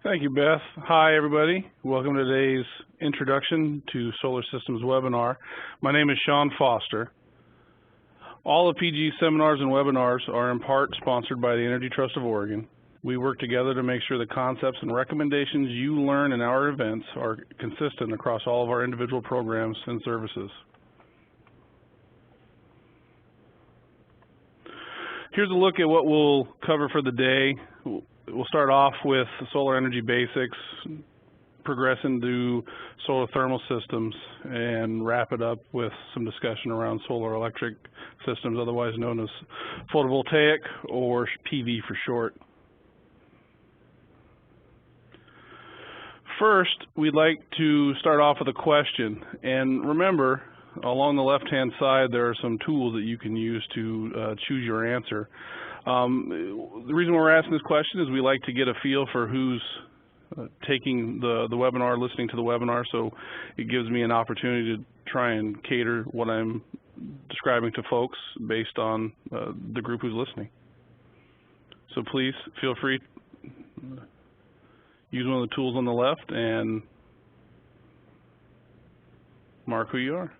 Thank you, Beth. Hi, everybody. Welcome to today's Introduction to Solar Systems webinar. My name is Sean Foster. All of PG's seminars and webinars are in part sponsored by the Energy Trust of Oregon. We work together to make sure the concepts and recommendations you learn in our events are consistent across all of our individual programs and services. Here's a look at what we'll cover for the day. We'll start off with solar energy basics, progress into solar thermal systems, and wrap it up with some discussion around solar electric systems, otherwise known as photovoltaic or PV for short. First, we'd like to start off with a question. And remember, along the left-hand side, there are some tools that you can use to choose your answer. The reason we're asking this question is we like to get a feel for who's taking the webinar, listening to the webinar, so it gives me an opportunity to try and cater what I'm describing to folks based on the group who's listening. So please feel free to use one of the tools on the left and mark who you are.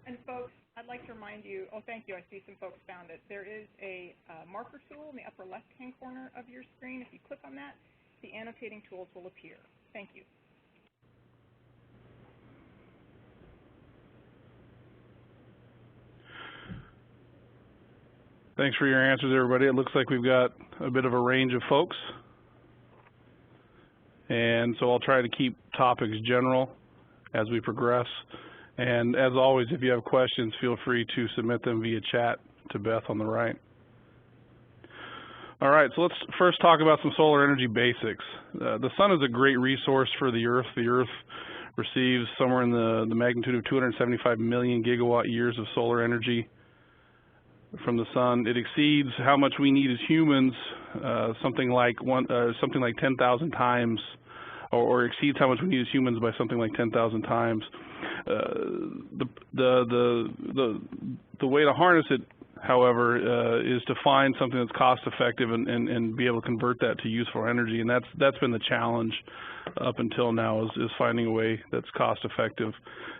And folks, I'd like to remind you, oh, thank you, I see some folks found it. There is a marker tool in the upper left-hand corner of your screen. If you click on that, the annotating tools will appear. Thank you. Thanks for your answers, everybody. It looks like we've got a bit of a range of folks. And so I'll try to keep topics general as we progress. And as always, if you have questions, feel free to submit them via chat to Beth on the right. All right, so let's first talk about some solar energy basics. The sun is a great resource for the Earth. The Earth receives somewhere in the magnitude of 275 million gigawatt years of solar energy from the sun. It exceeds how much we need as humans, something like 10,000 times, or exceeds how much we need as humans by something like 10,000 times. The way to harness it, however, is to find something that's cost effective and be able to convert that to useful energy, and that's been the challenge up until now, is finding a way that's cost effective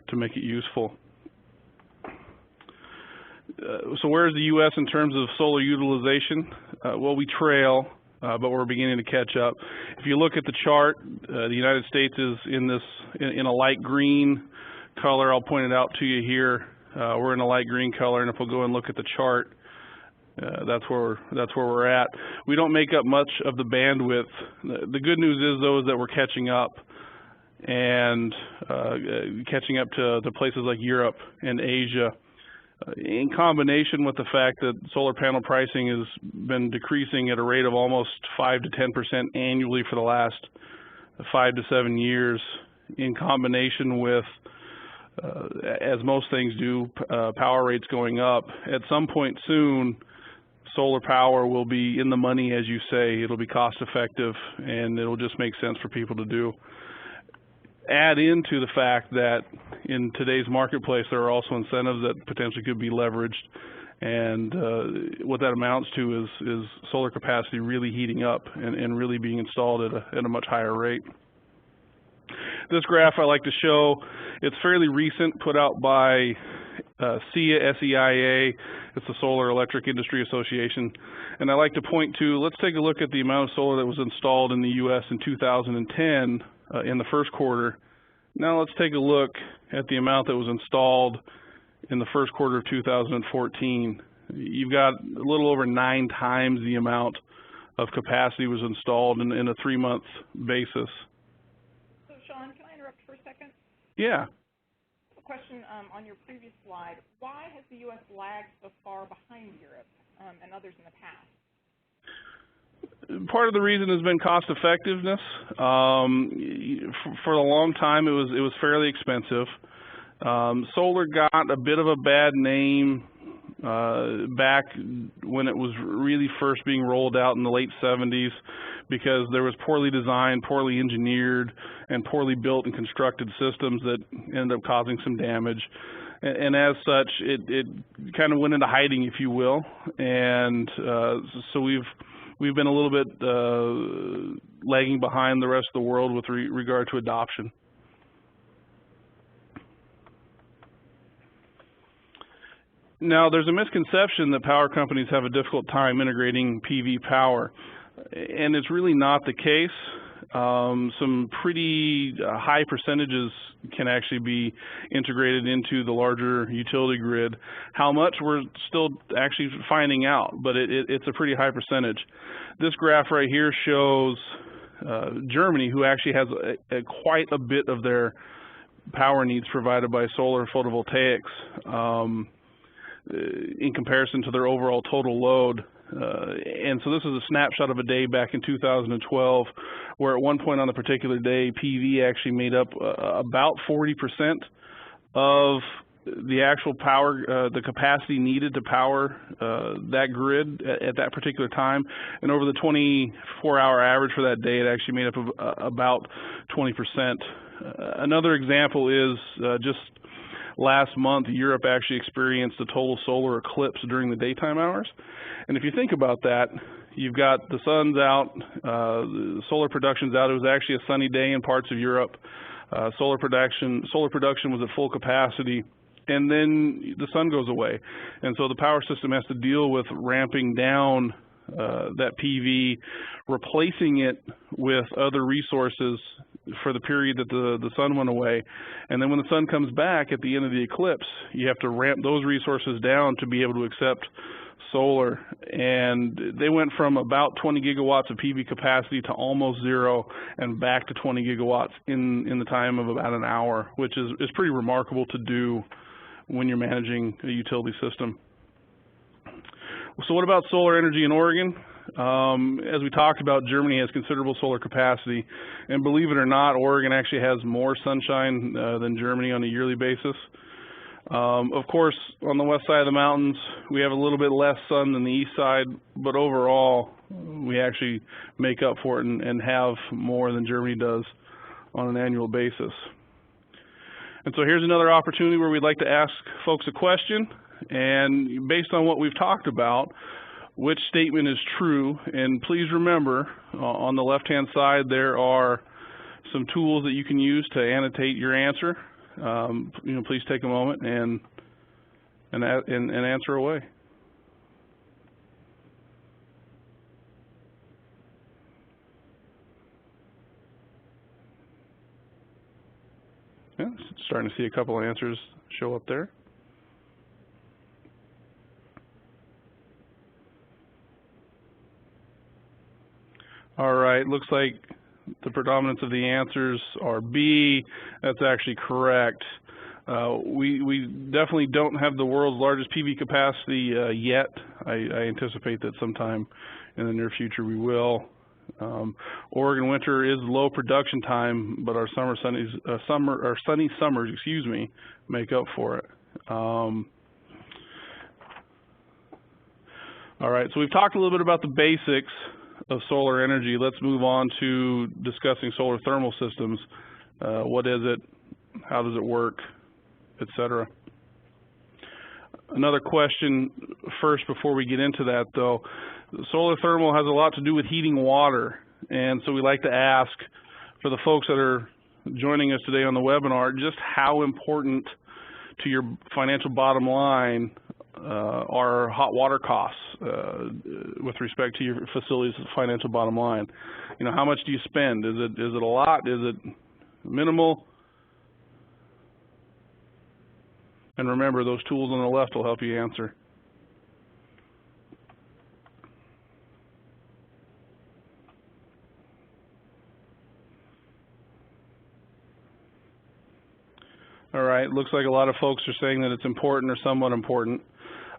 to make it useful. So where is the U.S. in terms of solar utilization? Well, we trail, but we're beginning to catch up. If you look at the chart, the United States is in a light green color. I'll point it out to you here. We're in a light green color, and if we'll go and look at the chart, that's where we're at. We don't make up much of the bandwidth. The good news is, though, is that we're catching up, and catching up to places like Europe and Asia. In combination with the fact that solar panel pricing has been decreasing at a rate of almost 5 to 10% annually for the last 5 to 7 years, in combination with, as most things do, power rates going up, at some point soon, solar power will be in the money, as you say. It'll be cost effective, and it'll just make sense for people to do. Add into the fact that in today's marketplace, there are also incentives that potentially could be leveraged, and what that amounts to is solar capacity really heating up and really being installed at a much higher rate. This graph I like to show, it's fairly recent, put out by SEIA. It's the Solar Electric Industry Association, and I like to point to, let's take a look at the amount of solar that was installed in the U.S. in 2010. In the first quarter. Now let's take a look at the amount that was installed in the first quarter of 2014. You've got a little over 9 times the amount of capacity was installed in a 3-month basis. So Sean, can I interrupt for a second? Yeah. A question on your previous slide. Why has the U.S. lagged so far behind Europe and others in the past? Part of the reason has been cost effectiveness. For a long time, it was fairly expensive. Solar got a bit of a bad name back when it was really first being rolled out in the late 70s, because there was poorly designed, poorly engineered, and poorly built and constructed systems that ended up causing some damage. and as such, it kind of went into hiding, if you will, and so we've been a little bit lagging behind the rest of the world with regard to adoption. Now, there's a misconception that power companies have a difficult time integrating PV power, and it's really not the case. Some pretty high percentages can actually be integrated into the larger utility grid. How much, we're still actually finding out, but it's a pretty high percentage. This graph right here shows Germany, who actually has quite a bit of their power needs provided by solar photovoltaics in comparison to their overall total load. And so this is a snapshot of a day back in 2012, where at one point on the particular day, PV actually made up about 40% of the actual power, the capacity needed to power that grid at that particular time. And over the 24-hour average for that day, it actually made up about 20%. Another example is just last month, Europe actually experienced a total solar eclipse during the daytime hours. And if you think about that, you've got the sun's out, the solar production's out. It was actually a sunny day in parts of Europe. Solar production was at full capacity, and then the sun goes away. And so the power system has to deal with ramping down that PV, replacing it with other resources for the period that the sun went away. And then when the sun comes back at the end of the eclipse, you have to ramp those resources down to be able to accept solar. And they went from about 20 gigawatts of PV capacity to almost zero and back to 20 gigawatts in the time of about an hour, which is pretty remarkable to do when you're managing a utility system. So what about solar energy in Oregon? As we talked about, Germany has considerable solar capacity, and believe it or not, Oregon actually has more sunshine than Germany on a yearly basis. Of course, on the west side of the mountains, we have a little bit less sun than the east side, but overall, we actually make up for it and have more than Germany does on an annual basis. And so here's another opportunity where we'd like to ask folks a question, and based on what we've talked about, which statement is true? And please remember, on the left-hand side, there are some tools that you can use to annotate your answer. Please take a moment and answer away. Yeah, starting to see a couple of answers show up there. All right, looks like the predominance of the answers are B. That's actually correct. We definitely don't have the world's largest PV capacity yet. I anticipate that sometime in the near future we will. Oregon winter is low production time, but our sunny summers, make up for it. All right, so we've talked a little bit about the basics of solar energy. Let's move on to discussing solar thermal systems. What is it? How does it work? Etc. Another question first before we get into that, though. Solar thermal has a lot to do with heating water, and so we like to ask, for the folks that are joining us today on the webinar, just how important to your financial bottom line are hot water costs with respect to your facility's financial bottom line. You know, how much do you spend? Is it a lot? Is it minimal? And remember, those tools on the left will help you answer. All right, looks like a lot of folks are saying that it's important or somewhat important.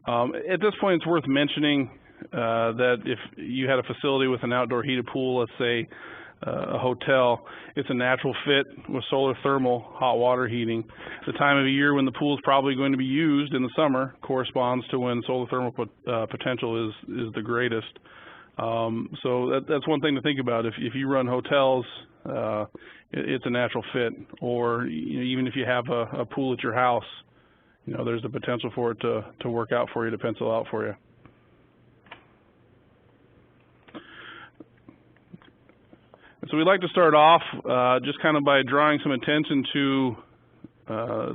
At this point, it's worth mentioning that if you had a facility with an outdoor heated pool, let's say a hotel, it's a natural fit with solar thermal hot water heating. The time of year when the pool is probably going to be used in the summer corresponds to when solar thermal potential is the greatest. So that's one thing to think about. If you run hotels, it's a natural fit. Or even if you have a pool at your house, there's the potential for it to work out for you, to pencil out for you. So we'd like to start off just kind of by drawing some attention to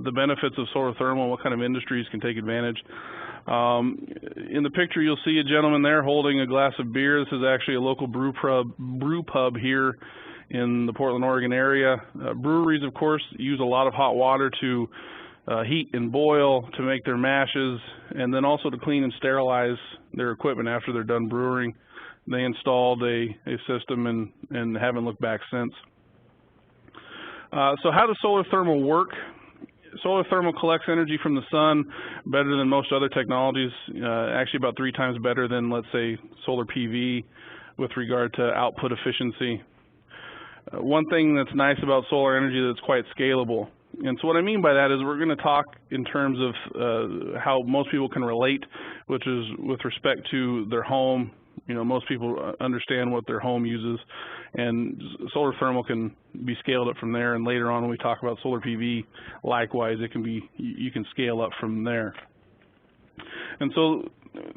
the benefits of solar thermal and what kind of industries can take advantage. In the picture, you'll see a gentleman there holding a glass of beer. This is actually a local brew pub here in the Portland, Oregon area. Breweries, of course, use a lot of hot water to heat and boil, to make their mashes, and then also to clean and sterilize their equipment after they're done brewing. They installed a system and haven't looked back since. So how does solar thermal work? Solar thermal collects energy from the sun better than most other technologies, actually about 3 times better than, let's say, solar PV with regard to output efficiency. One thing that's nice about solar energy is it's quite scalable. And so what I mean by that is we're going to talk in terms of how most people can relate, which is with respect to their home. Most people understand what their home uses, and solar thermal can be scaled up from there. And later on, when we talk about solar PV, likewise, you can scale up from there. And so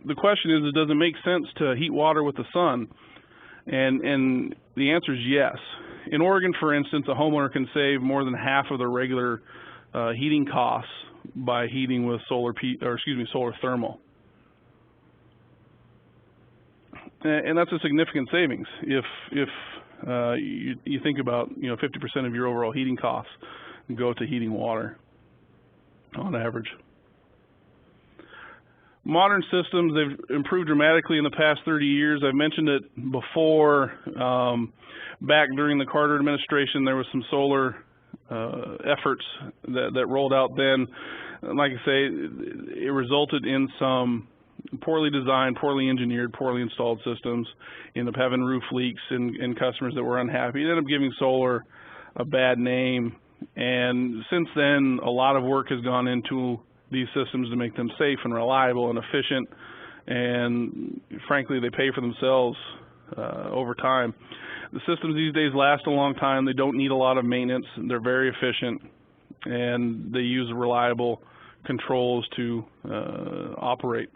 the question is, does it make sense to heat water with the sun? And the answer is yes. In Oregon, for instance, a homeowner can save more than half of their regular heating costs by heating with solar thermal. And that's a significant savings if you think about 50% of your overall heating costs go to heating water on average. Modern systems, they've improved dramatically in the past 30 years. I've mentioned it before. Back during the Carter administration, there was some solar efforts that rolled out then. Like I say, it resulted in some poorly designed, poorly engineered, poorly installed systems, end up having roof leaks and customers that were unhappy. It ended up giving solar a bad name, and since then a lot of work has gone into these systems to make them safe and reliable and efficient, and frankly they pay for themselves over time. The systems these days last a long time. They don't need a lot of maintenance. They're very efficient, and they use reliable controls to operate.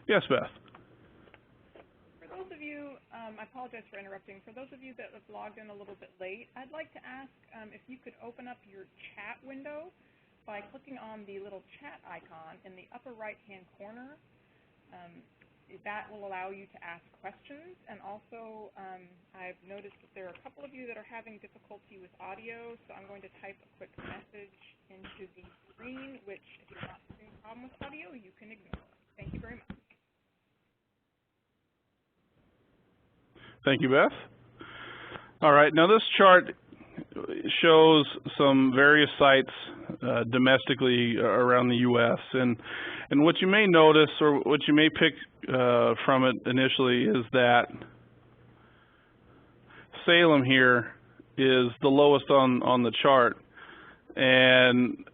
Yes, Beth. For those of you, I apologize for interrupting. For those of you that have logged in a little bit late, I'd like to ask if you could open up your chat window by clicking on the little chat icon in the upper right-hand corner. That will allow you to ask questions. And also, I've noticed that there are a couple of you that are having difficulty with audio, so I'm going to type a quick message into the screen, which, if you're not having a problem with audio, you can ignore. Thank you very much. Thank you, Beth. All right, now this chart shows some various sites domestically around the U.S. And what you may notice, or what you may pick from it initially, is that Salem here is the lowest on the chart. And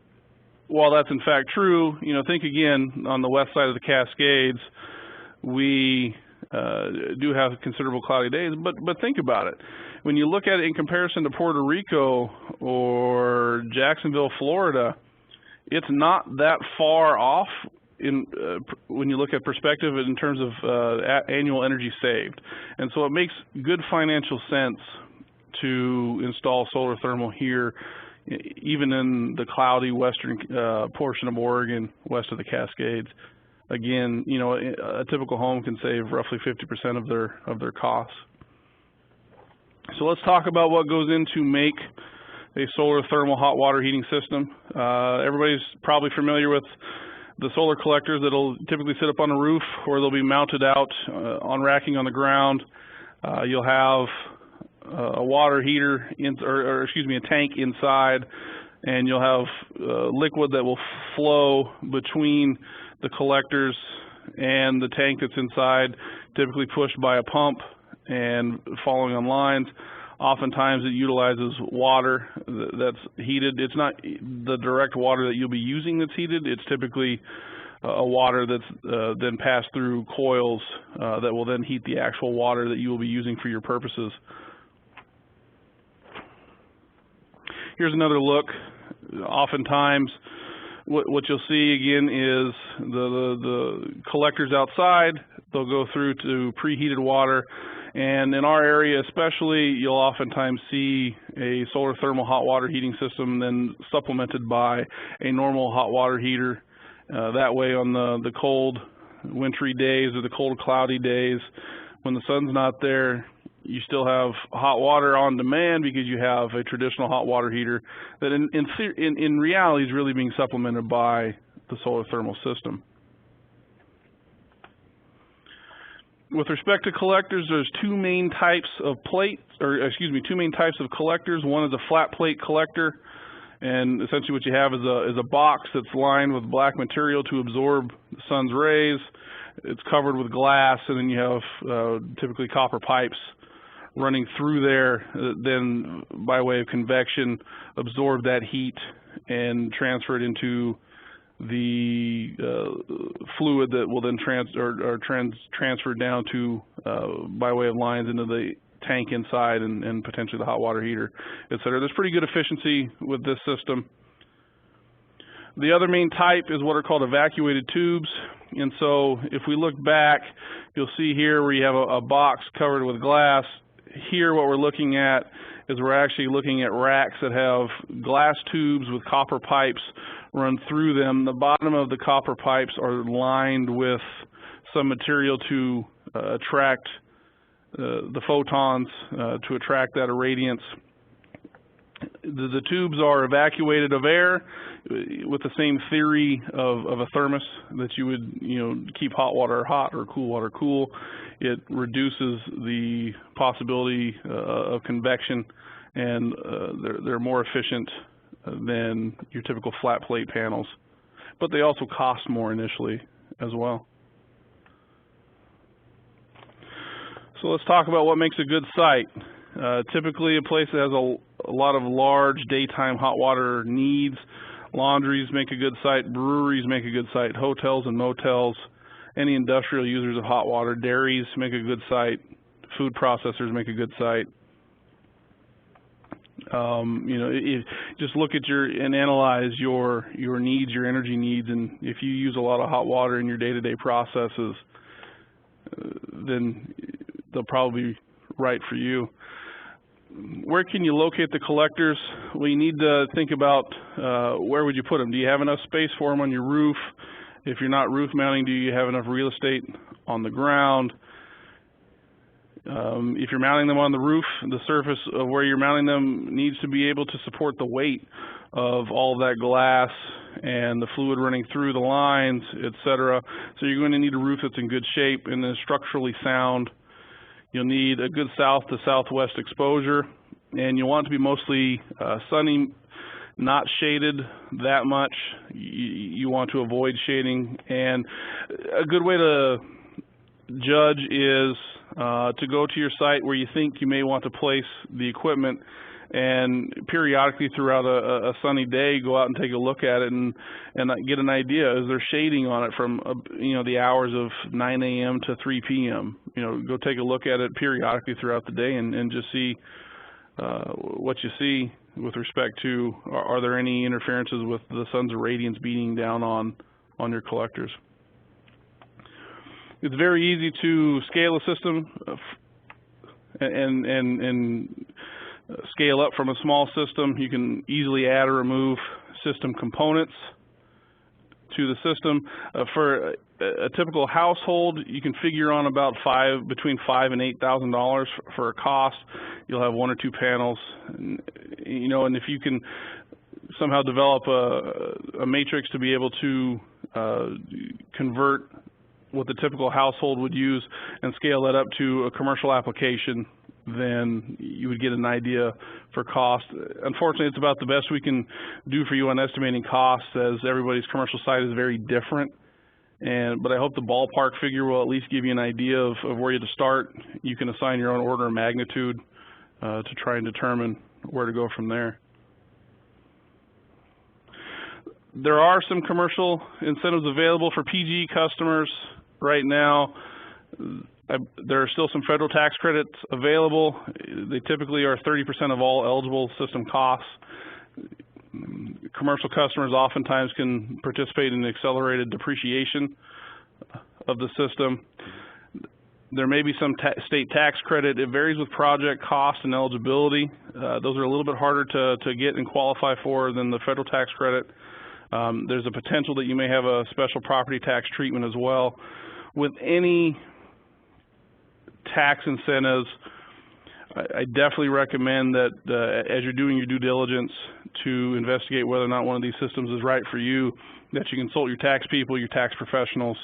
while that's in fact true, think again, on the west side of the Cascades, we do have considerable cloudy days, but think about it. When you look at it in comparison to Puerto Rico or Jacksonville, Florida, it's not that far off when you look at perspective in terms of annual energy saved. And so it makes good financial sense to install solar thermal here, even in the cloudy western portion of Oregon, west of the Cascades. Again, a typical home can save roughly 50% of their costs. So let's talk about what goes into make a solar thermal hot water heating system. Everybody's probably familiar with the solar collectors that'll typically sit up on a roof, or they'll be mounted out on racking on the ground. You'll have a water heater, a tank inside, and you'll have liquid that will flow between the collectors and the tank that's inside, typically pushed by a pump and following on lines. Oftentimes it utilizes water that's heated. It's not the direct water that you'll be using that's heated. It's typically a water that's then passed through coils that will then heat the actual water that you will be using for your purposes. Here's another look Oftentimes, what you'll see again is the collectors outside. They'll go through to preheated water, and in our area especially, you'll oftentimes see a solar thermal hot water heating system then supplemented by a normal hot water heater. That way on the cold wintry days or the cold cloudy days when the sun's not there, you still have hot water on demand because you have a traditional hot water heater that in reality is really being supplemented by the solar thermal system. With respect to collectors, there's two main types of collectors. One is a flat plate collector, and essentially what you have is a box that's lined with black material to absorb the sun's rays. It's covered with glass, and then you have typically copper pipes running through there, then by way of convection absorb that heat and transfer it into the fluid that will then transfer down to by way of lines into the tank inside and potentially the hot water heater, etc. There's pretty good efficiency with this system. The other main type is what are called evacuated tubes, and so if we look back, you'll see here where you have a box covered with glass. Here what we're looking at is we're actually looking at racks that have glass tubes with copper pipes run through them. The bottom of the copper pipes are lined with some material to attract the photons, to attract that irradiance. The tubes are evacuated of air with the same theory of a thermos that you would, keep hot water hot or cool water cool. It reduces the possibility of convection, and they're more efficient than your typical flat plate panels, but they also cost more initially as well. So let's talk about what makes a good site. Typically a place that has a lot of large daytime hot water needs. Laundries make a good site, breweries make a good site, hotels and motels, any industrial users of hot water, dairies make a good site, food processors make a good site. Just look at and analyze your needs, your energy needs, and if you use a lot of hot water in your day-to-day processes, then they'll probably be right for you. Where can you locate the collectors? Well, you need to think about where would you put them. Do you have enough space for them on your roof? If you're not roof mounting, do you have enough real estate on the ground? If you're mounting them on the roof, the surface of where you're mounting them needs to be able to support the weight of all of that glass and the fluid running through the lines, etc. So you're going to need a roof that's in good shape and is structurally sound. You'll need a good south to southwest exposure, and you want it to be mostly sunny, not shaded that much. You want to avoid shading, and a good way to judge is to go to your site where you think you may want to place the equipment, and periodically throughout a sunny day, go out and take a look at it and get an idea. Is there shading on it from the hours of 9 a.m. to 3 p.m.? Go take a look at it periodically throughout the day and just see what you see with respect to are there any interferences with the sun's irradiance beating down on your collectors. It's very easy to scale a system and scale up from a small system. You can easily add or remove system components to the system. For a typical household, you can figure on about between $5,000 and $8,000 for a cost. You'll have 1 or 2 panels, and if you can somehow develop a matrix to be able to convert what the typical household would use and scale that up to a commercial application, then you would get an idea for cost. Unfortunately, it's about the best we can do for you on estimating costs, as everybody's commercial site is very different. But I hope the ballpark figure will at least give you an idea of where to start. You can assign your own order of magnitude to try and determine where to go from there. There are some commercial incentives available for PG customers right now. There are still some federal tax credits available. They typically are 30% of all eligible system costs. Commercial customers oftentimes can participate in accelerated depreciation of the system. There may be some state tax credit. It varies with project cost and eligibility. Those are a little bit harder to get and qualify for than the federal tax credit. There's a potential that you may have a special property tax treatment as well. With any tax incentives, I definitely recommend that as you're doing your due diligence to investigate whether or not one of these systems is right for you, that you consult your tax people, your tax professionals,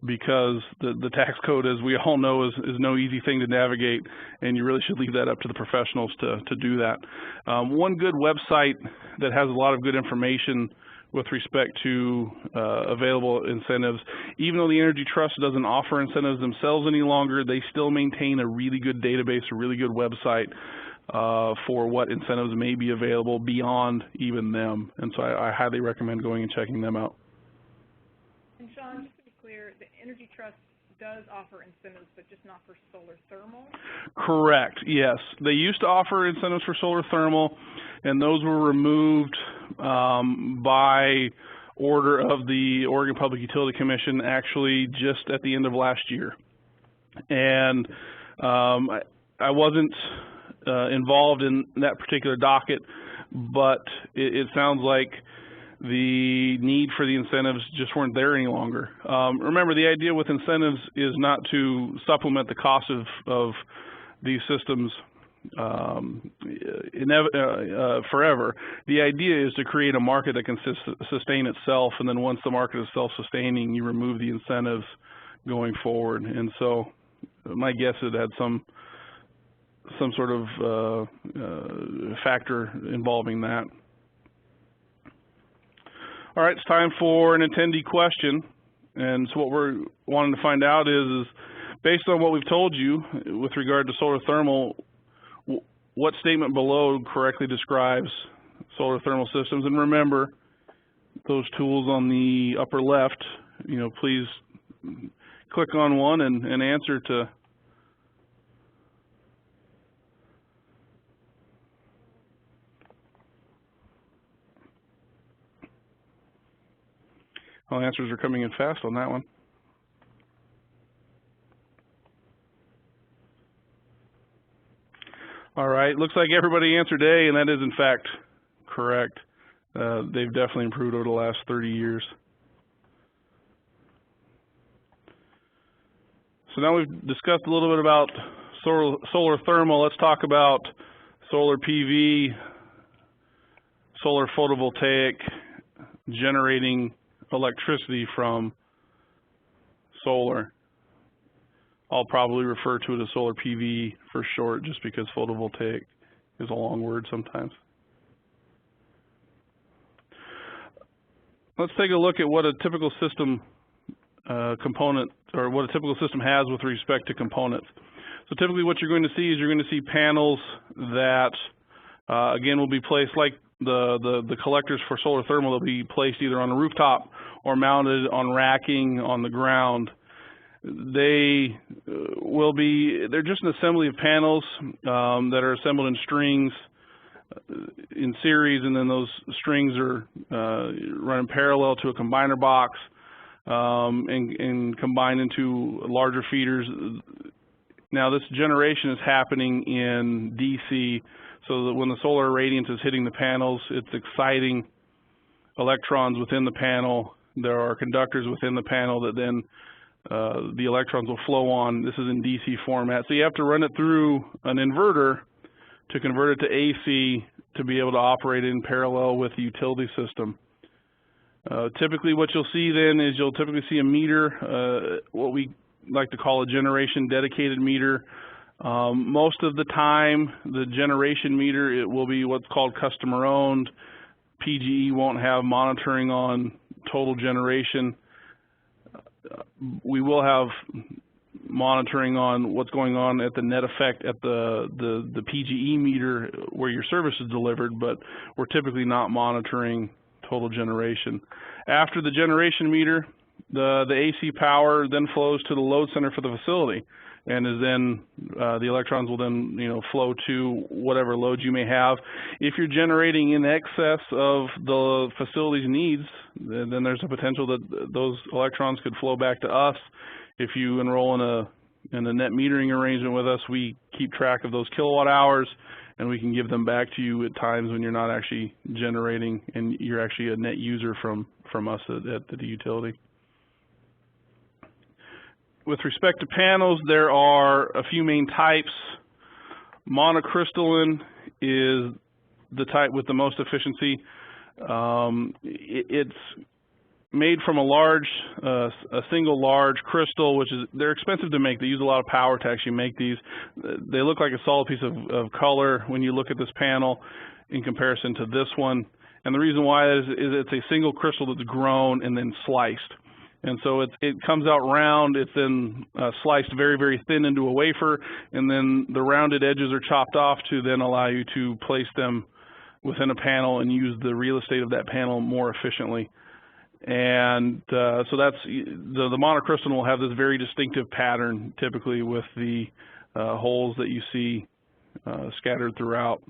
because the tax code, as we all know, is no easy thing to navigate, and you really should leave that up to the professionals to do that. One good website that has a lot of good information with respect to available incentives, even though the Energy Trust doesn't offer incentives themselves any longer, they still maintain a really good database, a really good website for what incentives may be available beyond even them. And so I highly recommend going and checking them out. And Sean, just to be clear, the Energy Trust does offer incentives, but just not for solar thermal? Correct, yes. They used to offer incentives for solar thermal, and those were removed by order of the Oregon Public Utility Commission actually just at the end of last year. And I wasn't involved in that particular docket, but it sounds like the need for the incentives just weren't there any longer. Remember, the idea with incentives is not to supplement the cost of these systems forever. The idea is to create a market that can sustain itself, and then once the market is self-sustaining, you remove the incentives going forward. And so my guess is it had some sort of factor involving that. All right, it's time for an attendee question. And so what we're wanting to find out is based on what we've told you with regard to solar thermal, what statement below correctly describes solar thermal systems? And remember, those tools on the upper left, please click on one and answer to all answers are coming in fast on that one. All right, looks like everybody answered A, and that is in fact correct. They've definitely improved over the last 30 years. So now we've discussed a little bit about solar thermal. Let's talk about solar PV, solar photovoltaic, generating electricity from solar. I'll probably refer to it as solar PV for short, just because photovoltaic is a long word sometimes. Let's take a look at what a typical system component, or what a typical system has with respect to components. So typically what you're going to see is you're going to see panels that, again, will be placed like the collectors for solar thermal. They'll be placed either on a rooftop or mounted on racking on the ground. They're just an assembly of panels that are assembled in strings in series, and then those strings are run in parallel to a combiner box and combined into larger feeders. Now this generation is happening in DC, so that when the solar irradiance is hitting the panels, it's exciting electrons within the panel. There are conductors within the panel that then the electrons will flow on. This is in DC format. So you have to run it through an inverter to convert it to AC to be able to operate in parallel with the utility system. Typically what you'll see then is you'll typically see a meter, what we like to call a generation dedicated meter. Most of the time, the generation meter, it will be what's called customer owned. PGE won't have monitoring on total generation. We will have monitoring on what's going on at the net effect at the PGE meter where your service is delivered, but we're typically not monitoring total generation. After the generation meter the AC power then flows to the load center for the facility, and is then the electrons will then flow to whatever load you may have. If you're generating in excess of the facility's needs, then there's a potential that those electrons could flow back to us. If you enroll in a net metering arrangement with us, we keep track of those kilowatt hours, and we can give them back to you at times when you're not actually generating and you're actually a net user from us at the utility. With respect to panels, there are a few main types. Monocrystalline is the type with the most efficiency. It's made from a single large crystal, which is, they're expensive to make. They use a lot of power to actually make these. They look like a solid piece of color when you look at this panel in comparison to this one. And the reason why is it's a single crystal that's grown and then sliced. And so it comes out round, it's then sliced very, very thin into a wafer, and then the rounded edges are chopped off to then allow you to place them within a panel and use the real estate of that panel more efficiently. And so that's, the monocrystalline will have this very distinctive pattern, typically with the holes that you see scattered throughout.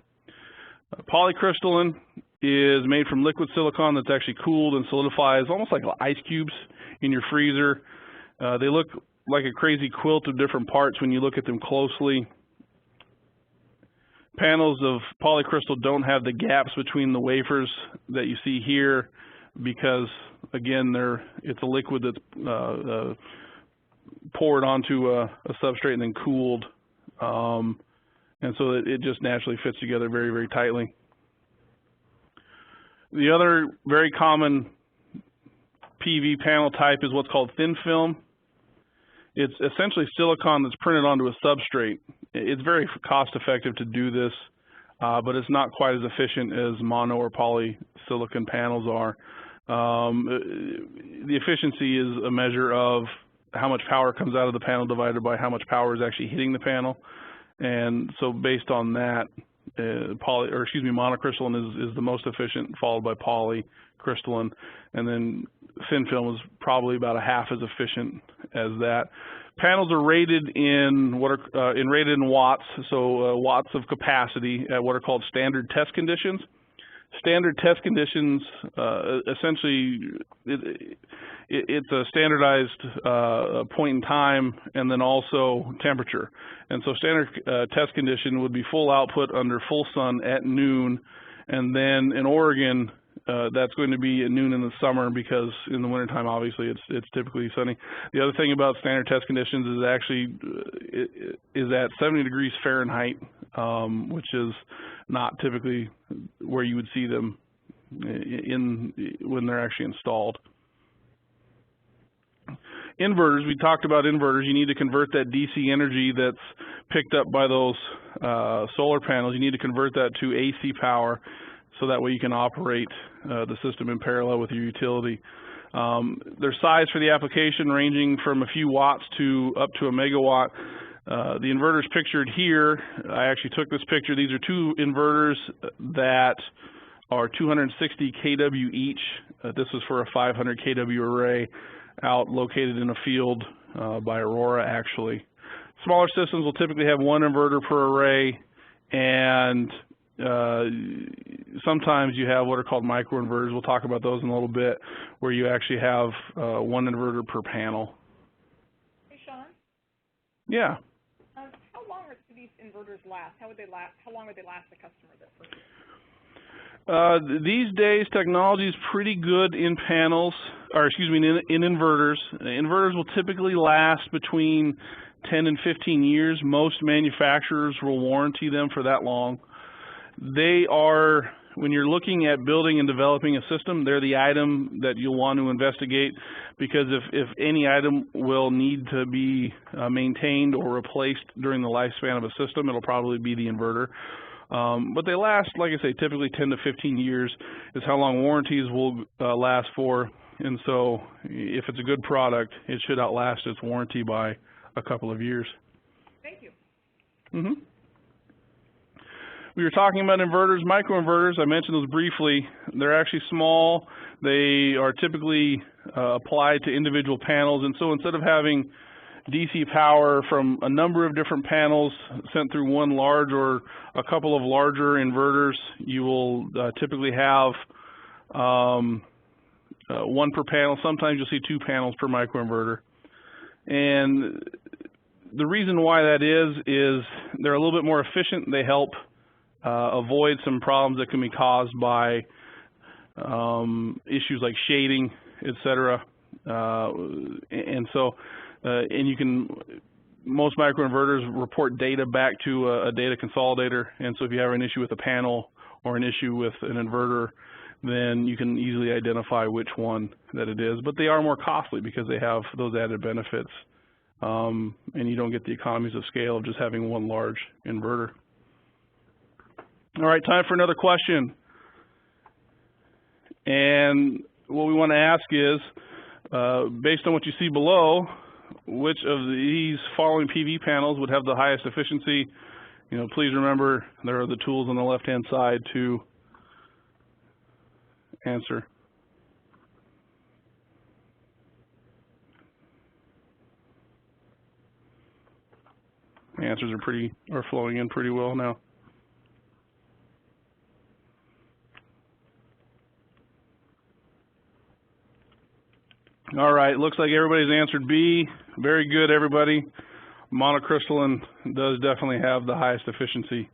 Polycrystalline is made from liquid silicon that's actually cooled and solidifies almost like ice cubes in your freezer. They look like a crazy quilt of different parts when you look at them closely. Panels of polycrystal don't have the gaps between the wafers that you see here because, again, it's a liquid that's poured onto a substrate and then cooled. And so it just naturally fits together very, very tightly. The other very common PV panel type is what's called thin film. It's essentially silicon that's printed onto a substrate. It's very cost effective to do this, but it's not quite as efficient as mono or polysilicon panels are. The efficiency is a measure of how much power comes out of the panel divided by how much power is actually hitting the panel. And so based on that, monocrystalline is the most efficient, followed by polycrystalline, and then thin film is probably about a half as efficient as that. Panels are rated in watts, so watts of capacity at what are called standard test conditions. Standard test conditions, essentially, it's a standardized point in time and then also temperature. And so standard test condition would be full output under full sun at noon, and then in Oregon, that's going to be at noon in the summer because in the wintertime, obviously, it's typically sunny. The other thing about standard test conditions is actually is at 70 degrees Fahrenheit, which is not typically where you would see them when they're actually installed. Inverters, we talked about inverters. You need to convert that DC energy that's picked up by those solar panels. You need to convert that to AC power so that way you can operate the system in parallel with your utility. Their size for the application ranging from a few watts to up to a megawatt. The inverters pictured here, I actually took this picture. These are two inverters that are 260 kW each. This is for a 500 kW array out located in a field by Aurora, actually. Smaller systems will typically have one inverter per array, and sometimes you have what are called microinverters. We'll talk about those in a little bit, where you actually have one inverter per panel. Hey, Sean? Yeah. How long do these inverters last? How long would they last the customer that purchased? These days, technology is pretty good in panels, or excuse me, in inverters. Inverters will typically last between 10 and 15 years. Most manufacturers will warranty them for that long. They are, when you're looking at building and developing a system, they're the item that you'll want to investigate, because if any item will need to be maintained or replaced during the lifespan of a system, it'll probably be the inverter. But they last, like I say, typically 10 to 15 years is how long warranties will last for. And so if it's a good product, it should outlast its warranty by a couple of years. Thank you. Mm-hmm. We were talking about inverters, microinverters. I mentioned those briefly. They're actually small. They are typically applied to individual panels, and so instead of having DC power from a number of different panels sent through one large or a couple of larger inverters, you will typically have one per panel. Sometimes you'll see 2 panels per microinverter. And the reason why that is they're a little bit more efficient. They help avoid some problems that can be caused by issues like shading, etc. And so, most microinverters report data back to a data consolidator, and so if you have an issue with a panel or an issue with an inverter, then you can easily identify which one that it is. But they are more costly because they have those added benefits, and you don't get the economies of scale of just having one large inverter. All right, time for another question. And what we want to ask is, based on what you see below, which of these following PV panels would have the highest efficiency? You know, please remember there are the tools on the left-hand side to answer. The answers are flowing in pretty well now. All right, looks like everybody's answered B. Very good, everybody. Monocrystalline does definitely have the highest efficiency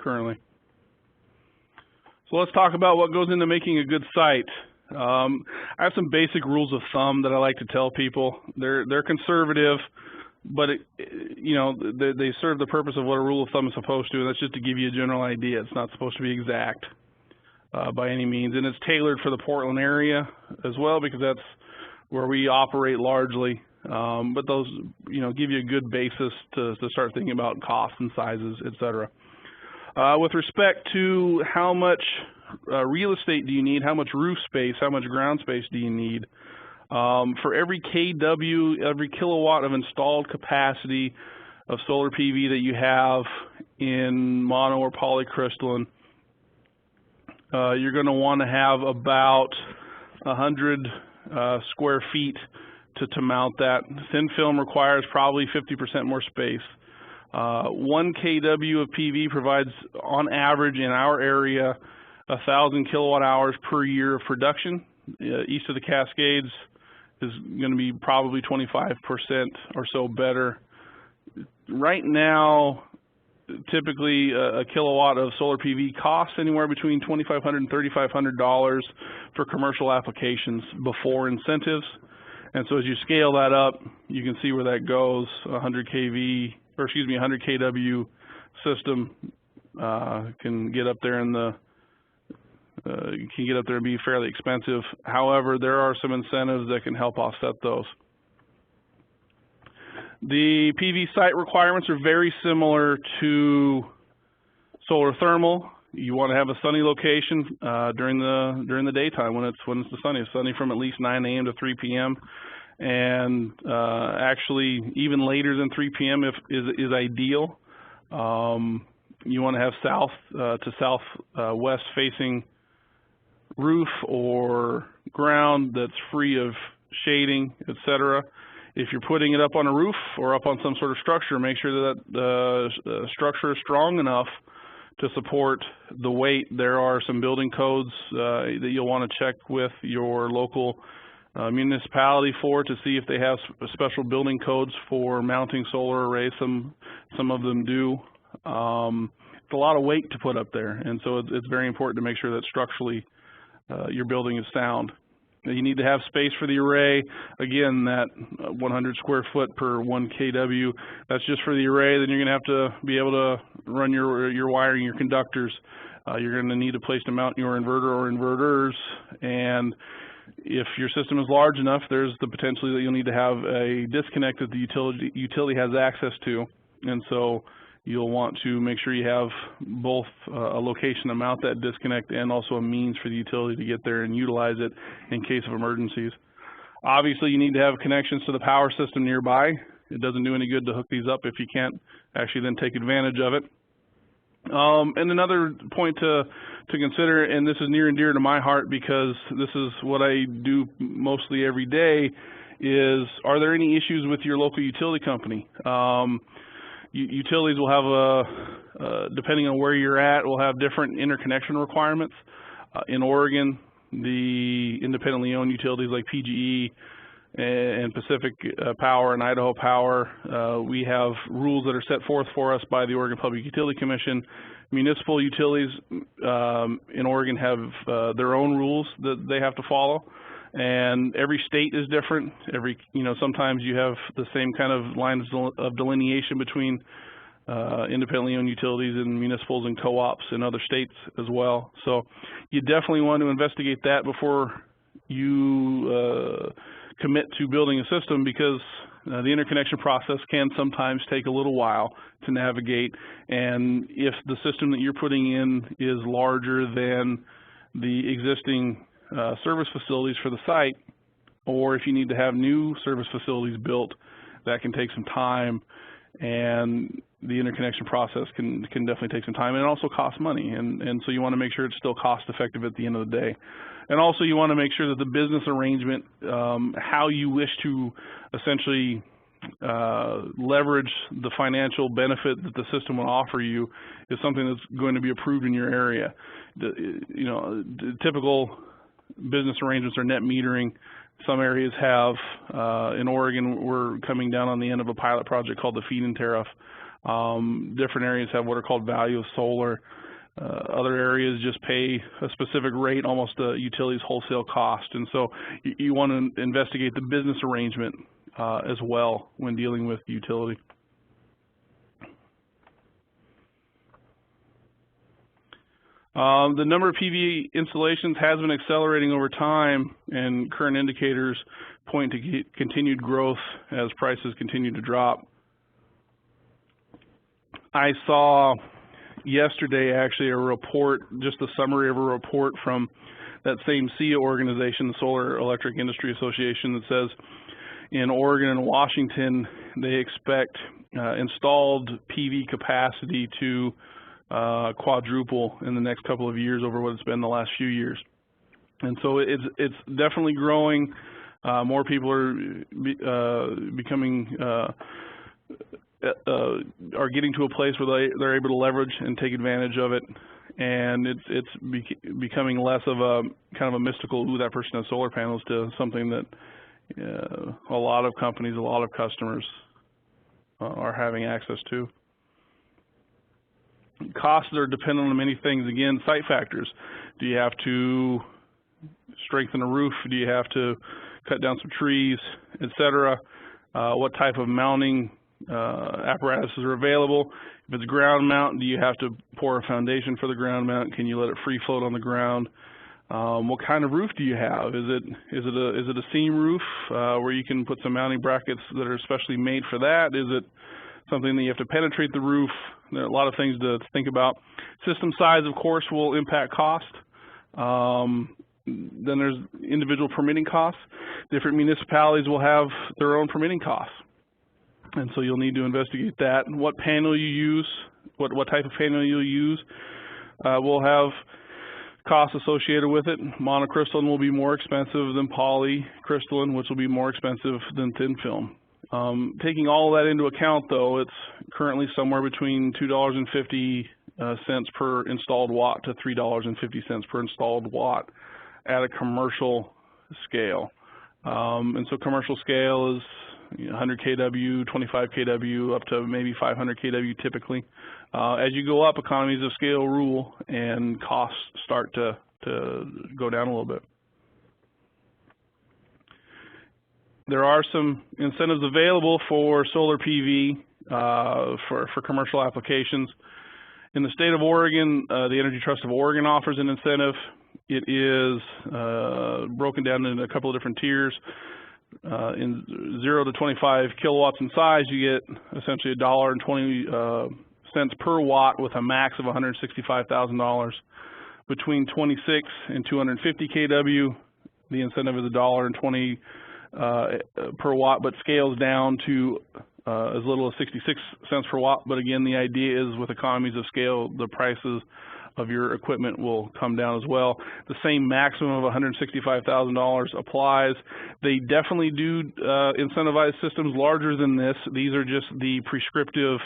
currently. So let's talk about what goes into making a good site. I have some basic rules of thumb that I like to tell people. They're conservative, but they serve the purpose of what a rule of thumb is supposed to, and that's just to give you a general idea. It's not supposed to be exact by any means, and it's tailored for the Portland area as well because that's where we operate largely. But those, give you a good basis to start thinking about costs and sizes, etc. With respect to how much real estate do you need, how much roof space, how much ground space do you need, for every kW, every kilowatt of installed capacity of solar PV that you have in mono or polycrystalline, you're going to want to have about 100 square feet to mount that. Thin film requires probably 50% more space. 1 kW of PV provides, on average in our area, 1,000 kilowatt hours per year of production. East of the Cascades is going to be probably 25% or so better. Right now, typically a kilowatt of solar PV costs anywhere between $2,500 and $3,500 for commercial applications before incentives. And so as you scale that up, you can see where that goes. 100 kW system can get up there in the and be fairly expensive. However, there are some incentives that can help offset those. The PV site requirements are very similar to solar thermal. You want to have a sunny location during the daytime when it's the sunny. It's sunny from at least 9 a.m. to 3 p.m. and actually even later than 3 p.m. is ideal. You want to have south to southwest facing roof or ground that's free of shading, etc. If you're putting it up on a roof or up on some sort of structure, make sure that the structure is strong enough to support the weight. There are some building codes that you'll want to check with your local municipality to see if they have special building codes for mounting solar arrays. Some of them do. It's a lot of weight to put up there, and so it's very important to make sure that structurally your building is sound. You need to have space for the array. Again, that 100 square foot per 1 kW, that's just for the array. Then you're going to have to be able to run your wiring, your conductors. You're going to need a place to mount your inverter or inverters. And if your system is large enough, there's the potential that you'll need to have a disconnect that the utility has access to. And so you'll want to make sure you have both a location to mount that disconnect and also a means for the utility to get there and utilize it in case of emergencies. Obviously, you need to have connections to the power system nearby. It doesn't do any good to hook these up if you can't actually then take advantage of it. And another point to consider, and this is near and dear to my heart because this is what I do mostly every day, is are there any issues with your local utility company? Utilities will have depending on where you're at, will have different interconnection requirements. In Oregon, the independently owned utilities like PGE and Pacific Power and Idaho Power, we have rules that are set forth for us by the Oregon Public Utility Commission. Municipal utilities in Oregon have their own rules that they have to follow, and every state is different. Sometimes you have the same kind of lines of delineation between independently owned utilities and municipals and co-ops in other states as well. So you definitely want to investigate that before you commit to building a system, because the interconnection process can sometimes take a little while to navigate, and if the system that you're putting in is larger than the existing service facilities for the site, or if you need to have new service facilities built, that can take some time, and the interconnection process can definitely take some time, and it also costs money, and so you want to make sure it's still cost effective at the end of the day. And also you want to make sure that the business arrangement, how you wish to essentially leverage the financial benefit that the system will offer you, is something that's going to be approved in your area. The typical business arrangements are net metering. Some areas have, in Oregon, we're coming down on the end of a pilot project called the feed-in tariff. Different areas have what are called value of solar. Other areas just pay a specific rate, almost a utility's wholesale cost. And so you want to investigate the business arrangement as well when dealing with the utility. The number of PV installations has been accelerating over time, and current indicators point to continued growth as prices continue to drop. I saw yesterday actually a report, just a summary of a report from that same SEIA organization, the Solar Electric Industry Association, that says in Oregon and Washington they expect installed PV capacity to quadruple in the next couple of years over what it's been the last few years. And so it's definitely growing. More people are are getting to a place where they're able to leverage and take advantage of it, and it's becoming less of a kind of a mystical, ooh, that person has solar panels, to something that a lot of companies, a lot of customers are having access to. Costs are dependent on many things. Again, site factors. Do you have to strengthen a roof? Do you have to cut down some trees, etc.? What type of mounting apparatuses are available? If it's ground mount, do you have to pour a foundation for the ground mount? Can you let it free float on the ground? What kind of roof do you have? Is it a seam roof where you can put some mounting brackets that are specially made for that? Is it something that you have to penetrate the roof? There are a lot of things to think about. System size, of course, will impact cost. Then there's individual permitting costs. Different municipalities will have their own permitting costs, and so you'll need to investigate that. And what panel you use, what type of panel you'll use, will have costs associated with it. Monocrystalline will be more expensive than polycrystalline, which will be more expensive than thin film. Taking all of that into account, though, it's currently somewhere between $2.50 per installed watt to $3.50 per installed watt at a commercial scale. And so commercial scale is 100 kW, 25 kW, up to maybe 500 kW typically. As you go up, economies of scale rule, and costs start to go down a little bit. There are some incentives available for solar PV for commercial applications. In the state of Oregon, the Energy Trust of Oregon offers an incentive. It is broken down into a couple of different tiers. In 0 to 25 kilowatts in size, you get essentially $1.20 per watt with a max of $165,000. Between 26 and 250 kW, the incentive is $1.20 per watt, but scales down to as little as 66 cents per watt, but again, the idea is with economies of scale, the prices of your equipment will come down as well. The same maximum of $165,000 applies. They definitely do incentivize systems larger than this. These are just the prescriptive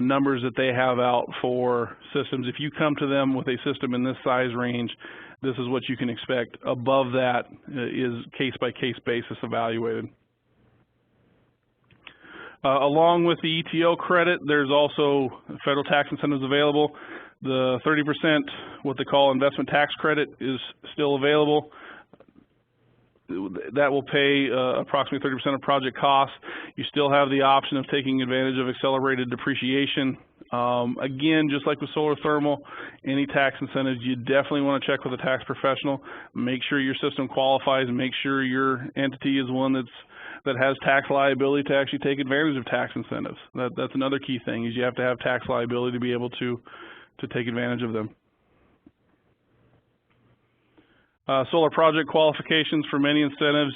numbers that they have out for systems. If you come to them with a system in this size range, this is what you can expect. Above that is case-by-case basis evaluated. Along with the ETO credit, there's also federal tax incentives available. The 30%, what they call investment tax credit, is still available. That will pay approximately 30% of project costs. You still have the option of taking advantage of accelerated depreciation. Again, just like with solar thermal, any tax incentives, you definitely want to check with a tax professional. Make sure your system qualifies and make sure your entity is one that has tax liability to actually take advantage of tax incentives. That's another key thing, is you have to have tax liability to be able to take advantage of them. Solar project qualifications for many incentives,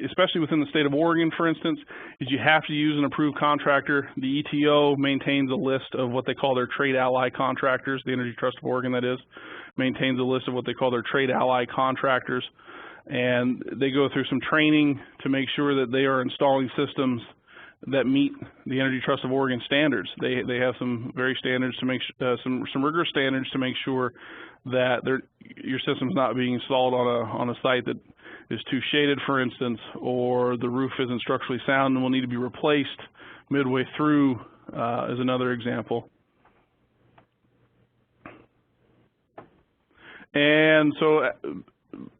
especially within the state of Oregon, for instance, is you have to use an approved contractor. The ETO maintains a list of what they call their trade ally contractors. The Energy Trust of Oregon, that is, maintains a list of what they call their trade ally contractors. And they go through some training to make sure that they are installing systems that meet the Energy Trust of Oregon standards. They have some very standards to make some rigorous standards to make sure that your system's not being installed on a site that is too shaded, for instance, or the roof isn't structurally sound and will need to be replaced midway through, as another example. And so,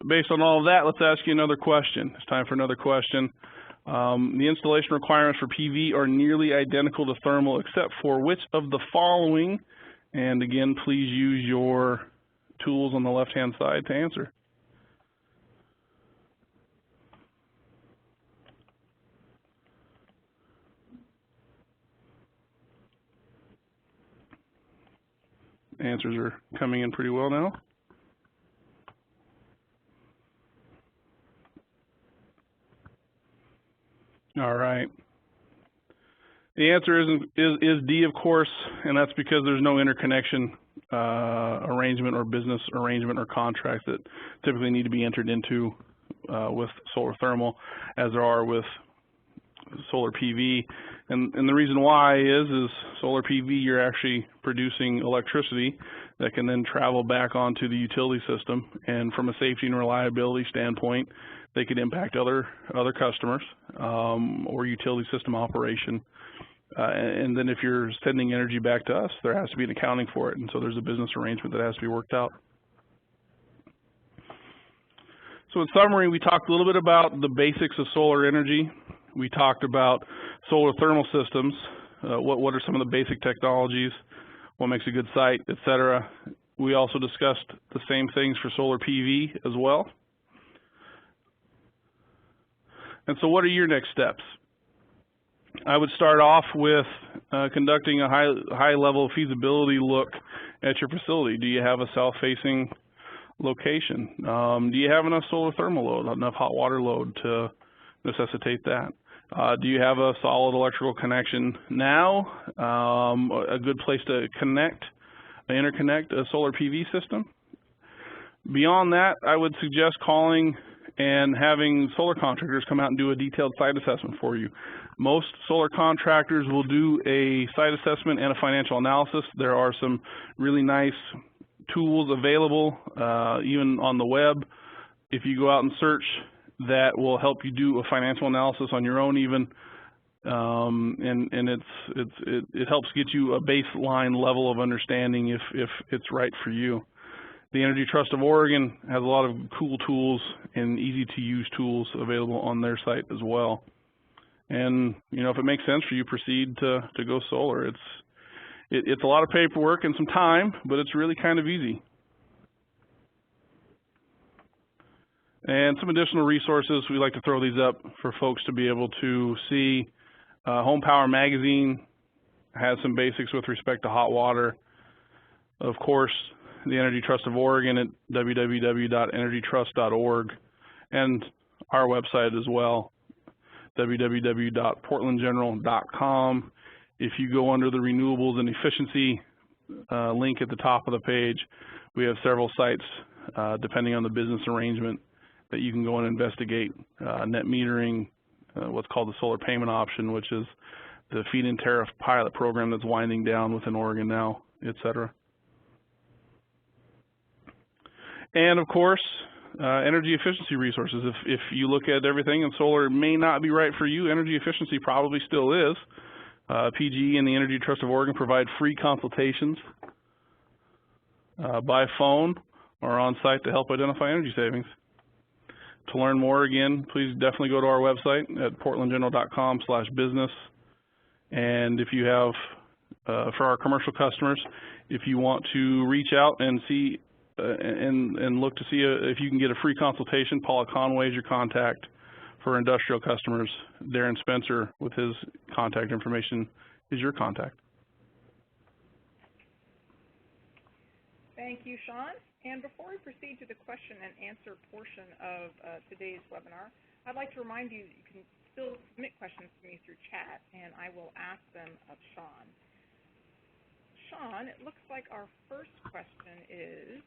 based on all of that, let's ask you another question. It's time for another question. The installation requirements for PV are nearly identical to thermal, except for which of the following? And again, please use your tools on the left-hand side to answer. Answers are coming in pretty well now. All right. The answer is D, of course, and that's because there's no interconnection arrangement or business arrangement or contract that typically need to be entered into with solar thermal, as there are with solar PV. And the reason why is solar PV, you're actually producing electricity that can then travel back onto the utility system, and from a safety and reliability standpoint, they could impact other customers or utility system operation. And then if you're sending energy back to us, there has to be an accounting for it, and so there's a business arrangement that has to be worked out. So in summary, we talked a little bit about the basics of solar energy. We talked about solar thermal systems, what are some of the basic technologies, what makes a good site, etc. We also discussed the same things for solar PV as well. And so what are your next steps? I would start off with conducting a high level feasibility look at your facility. Do you have a south-facing location? Do you have enough solar thermal load, enough hot water load to necessitate that? Do you have a solid electrical connection now? A good place to interconnect a solar PV system? Beyond that, I would suggest calling and having solar contractors come out and do a detailed site assessment for you. Most solar contractors will do a site assessment and a financial analysis. There are some really nice tools available, even on the web, if you go out and search, that will help you do a financial analysis on your own even, and it helps get you a baseline level of understanding if it's right for you. The Energy Trust of Oregon has a lot of cool tools and easy-to-use tools available on their site as well. And if it makes sense for you, proceed to go solar. It's a lot of paperwork and some time, but it's really kind of easy. And some additional resources, we like to throw these up for folks to be able to see. Home Power Magazine has some basics with respect to hot water. Of course, the Energy Trust of Oregon at www.energytrust.org, and our website as well. www.portlandgeneral.com. If you go under the renewables and efficiency link at the top of the page, we have several sites, depending on the business arrangement, that you can go and investigate. Net metering, what's called the solar payment option, which is the feed-in tariff pilot program that's winding down within Oregon now, et cetera. And of course, energy efficiency resources. If you look at everything and solar may not be right for you, energy efficiency probably still is. PGE and the Energy Trust of Oregon provide free consultations by phone or on site to help identify energy savings. To learn more, again, please definitely go to our website at portlandgeneral.com/business. And if you have, for our commercial customers, if you want to reach out and see and look to see if you can get a free consultation, Paula Conway is your contact. For industrial customers, Darren Spencer with his contact information is your contact. Thank you, Sean. And before we proceed to the question and answer portion of today's webinar, I'd like to remind you that you can still submit questions to me through chat, and I will ask them of Sean. Sean, it looks like our first question is,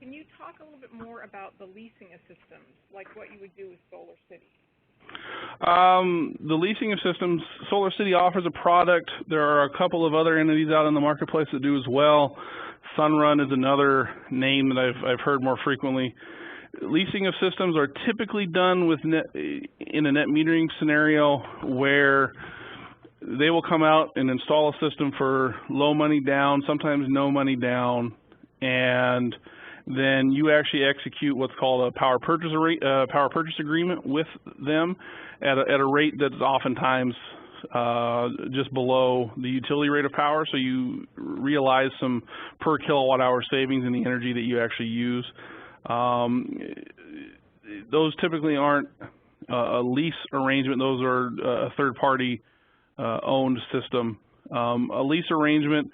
can you talk a little bit more about the leasing of systems, like what you would do with Solar City? The leasing of systems, Solar City offers a product. There are a couple of other entities out in the marketplace that do as well. Sunrun is another name that I've heard more frequently. Leasing of systems are typically done with in a net metering scenario where they will come out and install a system for low money down, sometimes no money down, and then you actually execute what's called a power purchase agreement with them at a rate that's oftentimes just below the utility rate of power, so you realize some per kilowatt hour savings in the energy that you actually use. Those typically aren't a lease arrangement. Those are a third-party owned system. A lease arrangement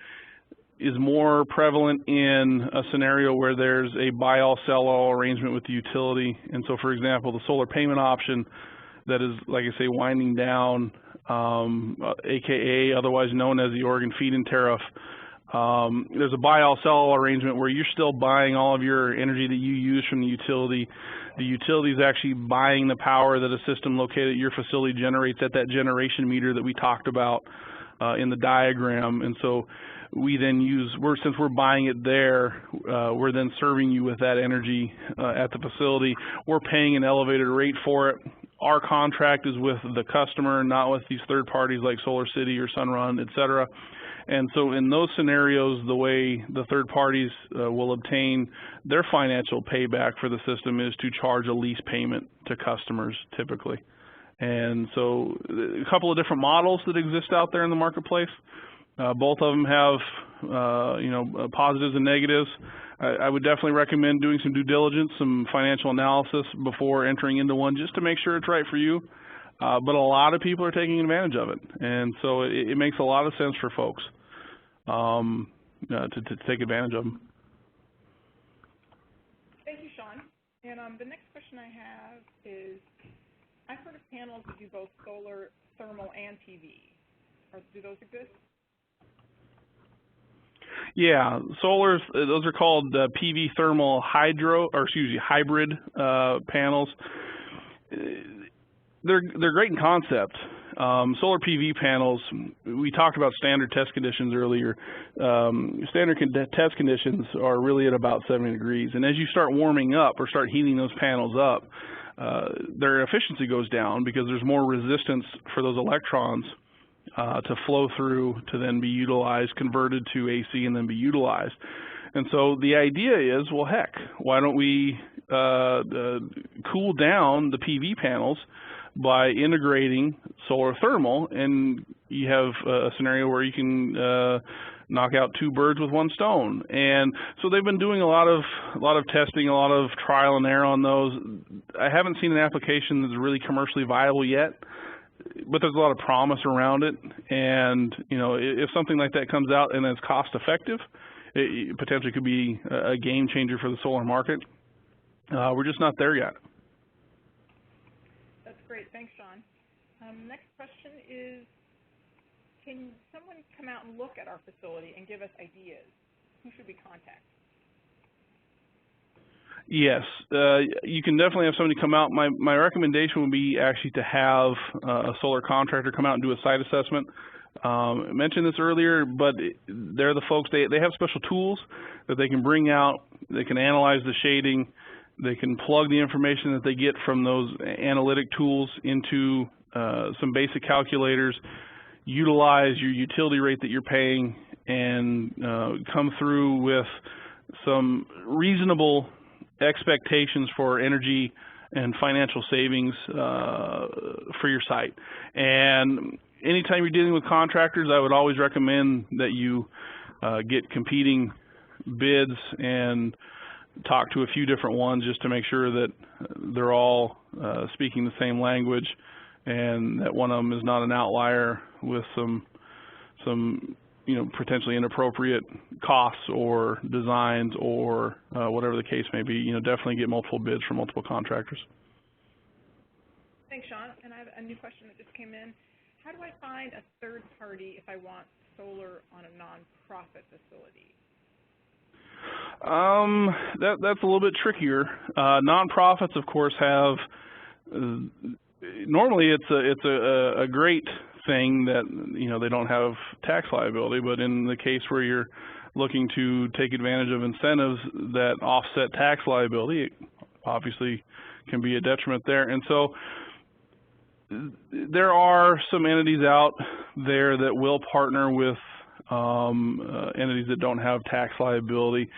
is more prevalent in a scenario where there's a buy-all, sell-all arrangement with the utility. And so, for example, the solar payment option that is, like I say, winding down, AKA otherwise known as the Oregon feed-in tariff, there's a buy-all, sell-all arrangement where you're still buying all of your energy that you use from the utility. The utility is actually buying the power that a system located at your facility generates at that generation meter that we talked about in the diagram. And so we then since we're buying it there, we're then serving you with that energy at the facility. We're paying an elevated rate for it. Our contract is with the customer, not with these third parties like Solar City or Sunrun, et cetera. And so in those scenarios, the way the third parties will obtain their financial payback for the system is to charge a lease payment to customers typically. And so a couple of different models that exist out there in the marketplace. Both of them have positives and negatives. I would definitely recommend doing some due diligence, some financial analysis before entering into one, just to make sure it's right for you. But a lot of people are taking advantage of it, and so it makes a lot of sense for folks to take advantage of them. Thank you, Sean. And the next question I have is, I've heard of panels that do both solar, thermal, and PV. Do those exist? Yeah, solars, those are called PV thermal hybrid panels. They're great in concept. Solar PV panels, we talked about standard test conditions earlier. Standard test conditions are really at about 70 degrees. And as you start warming up or start heating those panels up, their efficiency goes down because there's more resistance for those electrons to flow through to then be utilized, converted to AC, and then be utilized. And so the idea is, well, heck, why don't we cool down the PV panels by integrating solar thermal, and you have a scenario where you can knock out two birds with one stone. And so they've been doing a lot of testing, a lot of trial and error on those. I haven't seen an application that's really commercially viable yet, but there's a lot of promise around it. And if something like that comes out and it's cost effective, it potentially could be a game changer for the solar market. We're just not there yet. That's great. Thanks, Sean. Next question is, can someone come out and look at our facility and give us ideas? Who should we contact? Yes, you can definitely have somebody come out. My recommendation would be actually to have a solar contractor come out and do a site assessment. I mentioned this earlier, but they're the folks, they have special tools that they can bring out. They can analyze the shading. They can plug the information that they get from those analytic tools into some basic calculators, utilize your utility rate that you're paying, and come through with some reasonable expectations for energy and financial savings for your site. And anytime you're dealing with contractors, I would always recommend that you get competing bids and talk to a few different ones just to make sure that they're all speaking the same language and that one of them is not an outlier with some potentially inappropriate costs or designs or whatever the case may be. Definitely get multiple bids from multiple contractors. Thanks, Sean. And I have a new question that just came in. How do I find a third party if I want solar on a nonprofit facility? That's a little bit trickier. Nonprofits, of course, have normally it's a great thing that they don't have tax liability, but in the case where you're looking to take advantage of incentives that offset tax liability, it obviously can be a detriment there. And so there are some entities out there that will partner with entities that don't have tax liability.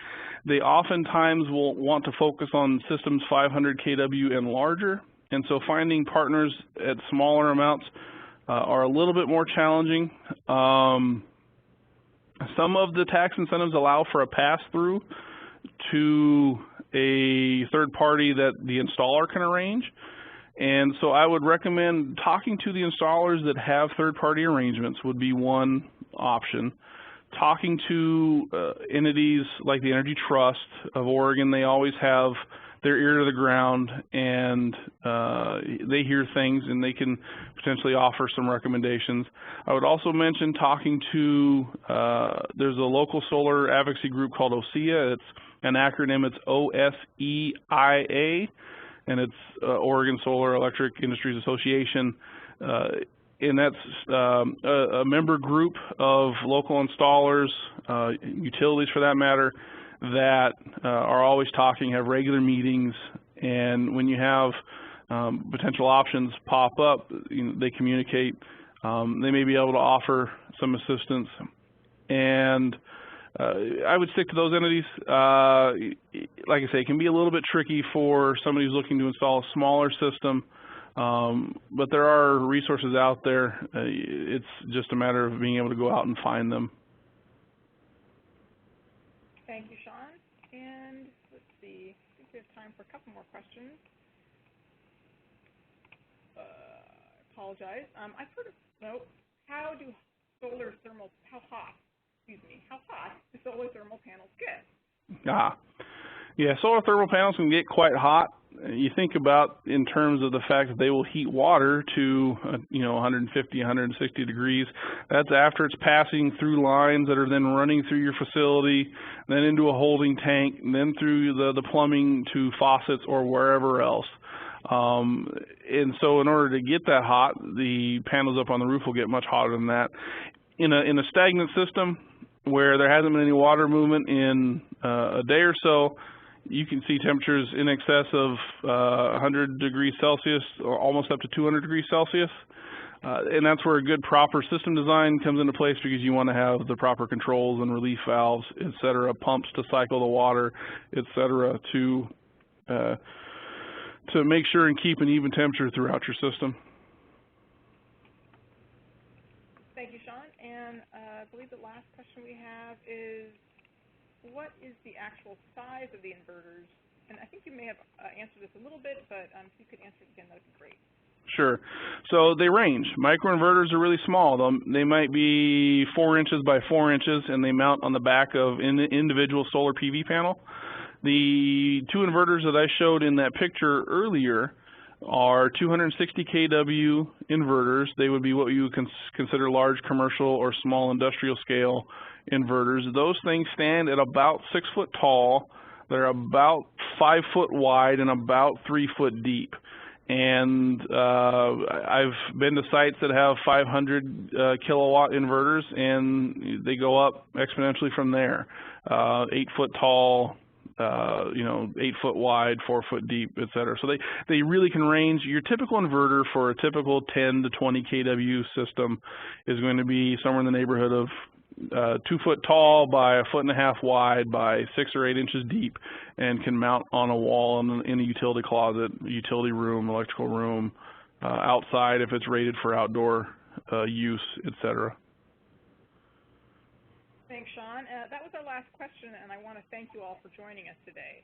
They oftentimes will want to focus on systems 500 kW and larger, and so finding partners at smaller amounts are a little bit more challenging. Some of the tax incentives allow for a pass-through to a third party that the installer can arrange. And so I would recommend talking to the installers that have third-party arrangements would be one option. Talking to entities like the Energy Trust of Oregon, they always have their ear to the ground, and they hear things and they can potentially offer some recommendations. I would also mention talking to, there's a local solar advocacy group called OSEIA. It's an acronym, it's OSEIA, and it's Oregon Solar Electric Industries Association. And that's a member group of local installers, utilities for that matter, that are always talking, have regular meetings, and when you have potential options pop up, they communicate. They may be able to offer some assistance, and I would stick to those entities. Like I say, it can be a little bit tricky for somebody who's looking to install a smaller system, but there are resources out there. It's just a matter of being able to go out and find them. Thank you, Sean. And let's see, I think we have time for a couple more questions. I apologize. I've heard of, how hot do solar thermal panels get? Yeah, solar thermal panels can get quite hot. You think about in terms of the fact that they will heat water to 150, 160 degrees. That's after it's passing through lines that are then running through your facility, then into a holding tank, and then through the plumbing to faucets or wherever else. And so in order to get that hot, the panels up on the roof will get much hotter than that. In a stagnant system where there hasn't been any water movement in a day or so, you can see temperatures in excess of 100 degrees Celsius, or almost up to 200 degrees Celsius. And that's where a good proper system design comes into place, because you want to have the proper controls and relief valves, et cetera, pumps to cycle the water, et cetera, to make sure and keep an even temperature throughout your system. Thank you, Sean. And I believe the last question we have is, what is the actual size of the inverters? And I think you may have answered this a little bit, but if you could answer it again, that would be great. Sure. So they range. Microinverters are really small. They might be 4 inches by 4 inches, and they mount on the back of an individual solar PV panel. The two inverters that I showed in that picture earlier, are 260 kW inverters. They would be what you would consider large commercial or small industrial scale inverters. Those things stand at about 6 foot tall. They're about 5 foot wide and about 3 foot deep. And I've been to sites that have 500 kilowatt inverters, and they go up exponentially from there. 8 foot tall, 8 foot wide, 4 foot deep, et cetera. So they really can range. Your typical inverter for a typical 10 to 20 kW system is going to be somewhere in the neighborhood of 2 foot tall by 1.5 feet wide by 6 or 8 inches deep, and can mount on a wall in a utility closet, utility room, electrical room, outside if it's rated for outdoor use, etc. Thanks, Sean. That was our last question, and I want to thank you all for joining us today.